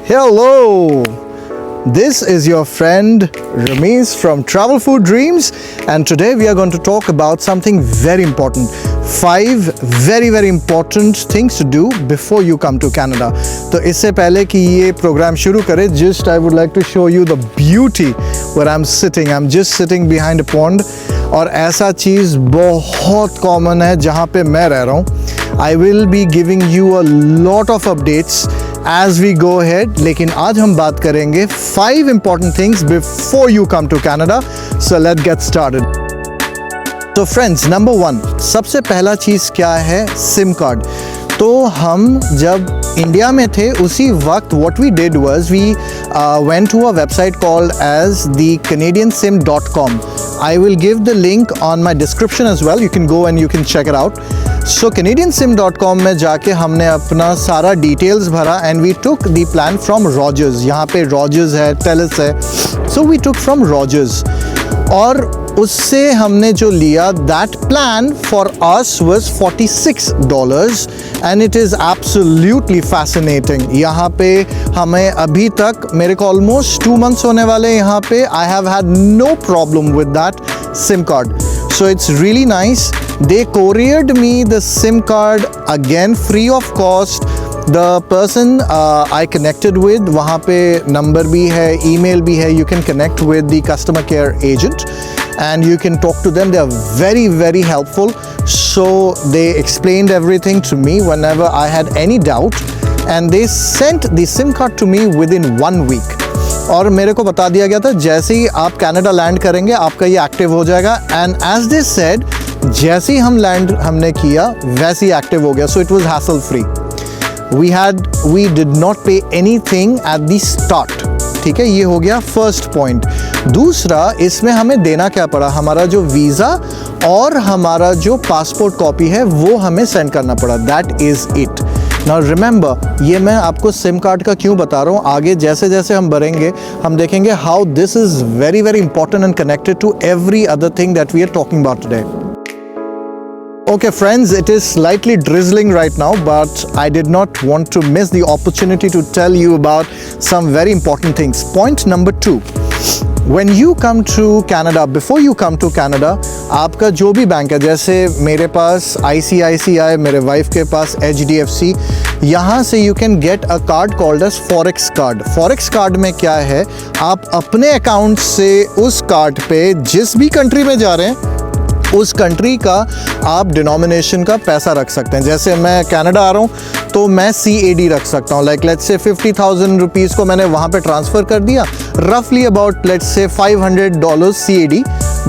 Hello, this is your friend Ramesh from Travel Food Dreams, and today we are going to talk about something very important. 5 very important things to do before you come to Canada. तो इससे पहले कि ये programme शुरू करें, just I would like to show you the beauty where I'm sitting. I'm just sitting behind a pond, और ऐसा चीज़ बहुत कॉमन है जहाँ पे मैं रह रहा हूँ. I will be giving you a lot of updates as we go ahead, लेकिन आज हम बात करेंगे 5 important things before you come to Canada. So let's get started. तो फ्रेंड्स, नंबर 1, सबसे पहला चीज़ क्या है? SIM card. तो हम जब इंडिया में थे उसी वक्त what we did was we went to a website called as the canadiansim.com. I will give the link on my description as well. You can go and you can check it out. So canadiansim.com में जाके हमने अपना सारा details भरा and we took the plan from Rogers. यहाँ पे Rogers है, Telus है. So we took from Rogers. और उससे हमने जो लिया, that plan for us was $46 and it is absolutely fascinating. यहाँ पे हमें अभी तक, मेरे को almost 2 months होने वाले यहाँ पे, I have had no problem with that SIM card. So it's really nice. They couriered me the SIM card again free of cost. The person I connected with, वहाँ पे नंबर भी है, email भी है. You can connect with the customer care agent and you can talk to them. They are very helpful. So they explained everything to me whenever I had any doubt, and they sent the SIM card to me within 1 week. और मेरे को बता दिया गया था जैसे ही आप Canada land करेंगे आपका ये एक्टिव हो जाएगा. एंड एज दे सेड, जैसे ही हम लैंड हमने किया वैसे ही एक्टिव हो गया. So it was hassle free. we did not pay anything at the start. ठीक है, ये हो गया फर्स्ट पॉइंट. दूसरा, इसमें हमें देना क्या पड़ा? हमारा जो वीज़ा और हमारा जो पासपोर्ट कॉपी है वो हमें सेंड करना पड़ा. That is it. Now remember, ये मैं आपको सिम कार्ड का क्यों बता रहा हूँ, आगे जैसे जैसे हम बढ़ेंगे हम देखेंगे how this is very important and connected to every other thing that we are talking about today. Okay friends, it is slightly drizzling right now, but I did not want to miss the opportunity to tell you about some very important things. Point number 2. When you come to Canada, before you come to Canada, आपका जो भी bank है, जैसे मेरे पास ICICI, मेरे wife के पास HDFC, यहाँ से you can get a card called as Forex card. Forex card में क्या है, आप अपने अकाउंट से उस कार्ड पे जिस भी कंट्री में जा रहे हैं उस कंट्री का आप डिनोमिनेशन का पैसा रख सकते हैं. जैसे मैं कनाडा आ रहा हूँ तो मैं CAD रख सकता हूँ. लाइक लेट्स से 50,000 रुपीज़ को मैंने वहाँ पे ट्रांसफ़र कर दिया, रफली अबाउट लेट्स से $500 CAD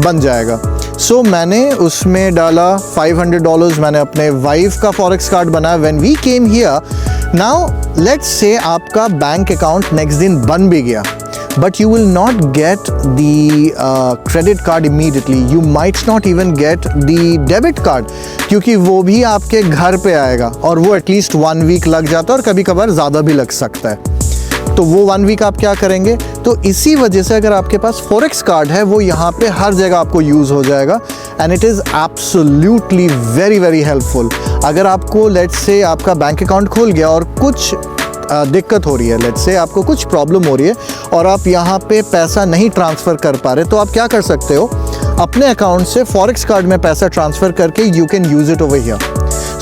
बन जाएगा. सो मैंने उसमें डाला $500. मैंने अपने वाइफ का फॉरेक्स कार्ड बनाया. When we came here, now let's say आपका बैंक अकाउंट नेक्स्ट दिन बन भी गया, but you will not get the credit card immediately. You might not even get the debit card, क्योंकि वो भी आपके घर पे आएगा और वो एटलीस्ट 1 वीक लग जाता है और कभी कभार ज़्यादा भी लग सकता है. तो वो 1 वीक आप क्या करेंगे? तो इसी वजह से अगर आपके पास फॉरेक्स कार्ड है वो यहाँ पे हर जगह आपको यूज़ हो जाएगा. And it is absolutely very helpful. अगर आपको लेट्स से आपका बैंक अकाउंट खुल गया और कुछ दिक्कत हो रही है, लेट्स से आपको कुछ प्रॉब्लम हो रही है और आप यहाँ पे पैसा नहीं ट्रांसफ़र कर पा रहे, तो आप क्या कर सकते हो? अपने अकाउंट से फॉरेक्स कार्ड में पैसा ट्रांसफ़र करके you can use it over here.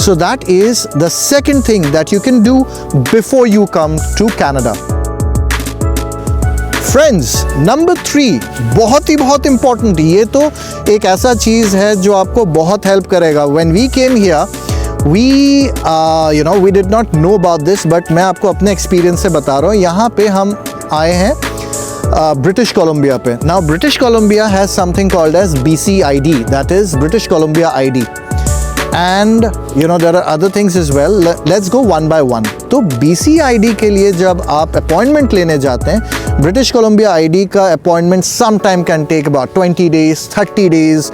So that is the second thing that you can do before you come to Canada. Friends, number 3 बहुत इंपॉर्टेंट. ये तो एक ऐसा चीज़ है जो आपको बहुत हेल्प करेगा. When we came here, we did not know about this, but मैं आपको अपने एक्सपीरियंस से बता रहा हूँ. यहाँ पे हम आए हैं ब्रिटिश कोलंबिया पे. Now British Columbia has something called as BCID, that is British Columbia ID. And there are other things as well. Let's go one by one. तो BCID के लिए जब आप अपॉइंटमेंट लेने जाते हैं, ब्रिटिश कोलंबिया ID का appointment some time can take about 20 days, 30 days.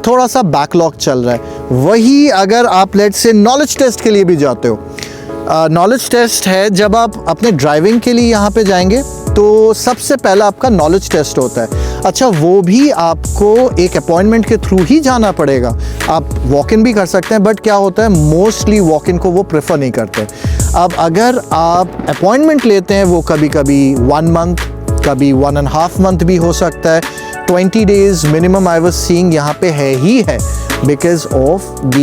थोड़ा सा बैकलॉग चल रहा है. वही अगर आप लेट्स से नॉलेज टेस्ट के लिए भी जाते हो, नॉलेज टेस्ट है जब आप अपने ड्राइविंग के लिए यहाँ पे जाएंगे तो सबसे पहला आपका नॉलेज टेस्ट होता है। अच्छा, वो भी आपको एक अपॉइंटमेंट के थ्रू ही जाना पड़ेगा। आप वॉक इन भी कर सकते हैं, बट क्या होता है मोस्टली वॉक इन को वो प्रेफर नहीं करते। अब अगर आप अपॉइंटमेंट लेते हैं वो कभी कभी 1 मंथ, कभी 1.5 मंथ भी हो सकता है। 20 days minimum I was seeing यहाँ पे है ही है, because of the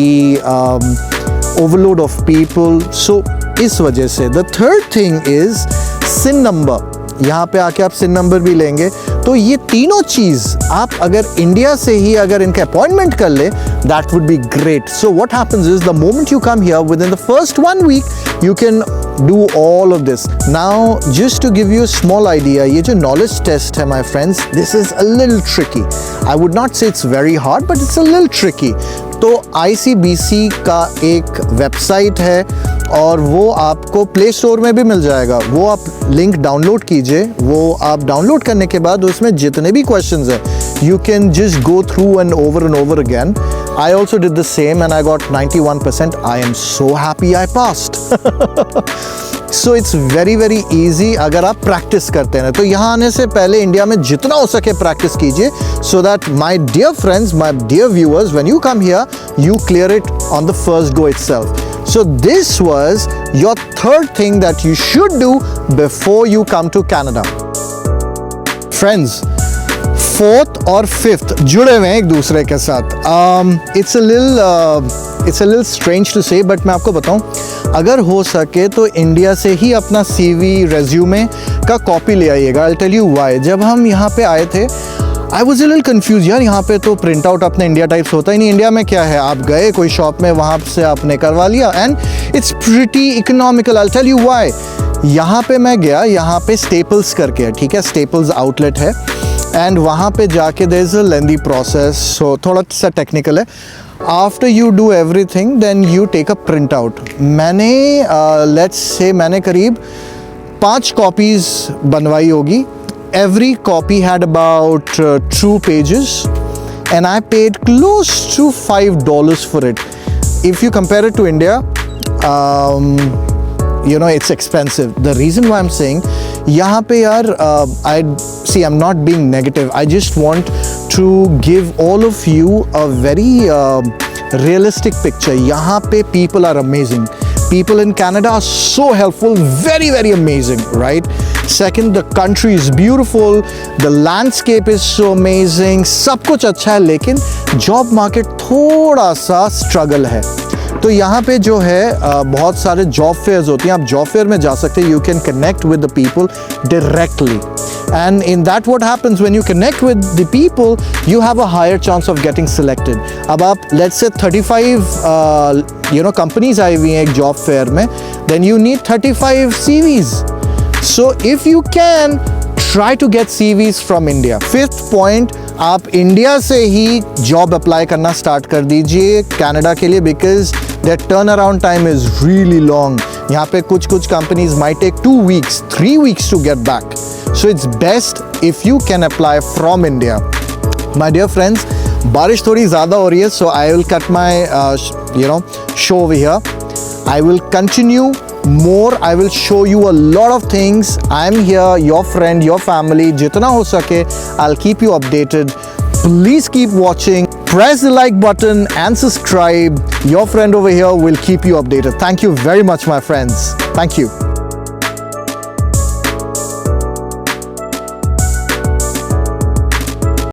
overload of people. So इस वजह से the third thing is SIN number. यहाँ पे आके आप सिन नंबर भी लेंगे। तो ये तीनों चीज़ आप अगर इंडिया से ही अगर इनका अपॉइंटमेंट कर ले, that would be great. So what happens is the moment you come here within the first 1 week you can do all of this. Now just to give you a small idea, ये जो knowledge test है my friends, this is a little tricky. I would not say it's very hard, but it's a little tricky. तो ICBC का एक website है और वो आपको प्ले स्टोर में भी मिल जाएगा। वो आप लिंक डाउनलोड कीजिए। वो आप डाउनलोड करने के बाद उसमें जितने भी क्वेश्चंस हैं you can just go through and over again. I also did the same and I got 91%. I am so happy I passed. So it's very very easy अगर आप प्रैक्टिस करते हैं। तो यहाँ आने से पहले इंडिया में जितना हो सके प्रैक्टिस कीजिए, so that my dear friends, my dear viewers, when you come here, you clear it on the first go itself. So this was your third thing that you should do before you come to Canada. Friends, 4th और 5th जुड़े हुए हैं एक दूसरे के साथ। It's a little strange to say, but मैं आपको बताऊं, अगर हो सके तो इंडिया से ही अपना CV रेज्यूमे का कॉपी ले आइएगा। I tell you why. जब हम यहाँ पे आए थे I was a little confuse यार, यहाँ पे तो प्रिंट आउट अपने इंडिया टाइप्स होता ही नहीं। इंडिया में क्या है, आप गए कोई शॉप में, वहाँ से आपने करवा लिया and it's pretty economical. I tell you why. यहाँ पे मैं गया, यहाँ पे स्टेपल्स करके है, ठीक है, स्टेपल्स आउटलेट है एंड वहाँ पे जाके there is a lengthy process, so थोड़ा सा टेक्निकल है। After you do everything then you take a print out. मैंने लेट्स से मैंने करीब 5 कॉपीज़ बनवाई होगी। Every copy had about 2 pages and I paid close to $5 for it. If you compare it to India, you know, it's expensive. The reason why I'm saying, यहाँ पे यार I'm not being negative. I just want to give all of you a very realistic picture. यहाँ पे people are amazing. People in Canada are so helpful, very very amazing, right? Second, the country is beautiful, the landscape is so amazing. सब कुछ अच्छा है, लेकिन job market थोड़ा सा struggle है। तो यहाँ पे जो है बहुत सारे जॉब फेयर्स होती हैं। आप जॉब फेयर में जा सकते हैं। You can connect with the people directly and in that what happens when you connect with the people you have a higher chance of getting selected. अब आप लेट्स से 35 कंपनीज आई हुई हैं एक job fair में, then you need 35 CVs. So if you can, try to get CVs from India. 5th point, आप India से ही job apply करना start कर दीजिए कनाडा के लिए, because their turnaround time is really long. यहाँ पे कुछ companies might take 2 weeks, 3 weeks to get back. So it's best if you can apply from India. My dear friends, बारिश थोड़ी ज़्यादा हो रही है, so I will cut my show over here. I will continue more. I will show you a lot of things. I'm here, your friend, your family. जितना हो सके, I'll keep you updated. Please keep watching. Press the like button and subscribe. Your friend over here will keep you updated. Thank you very much, my friends. Thank you.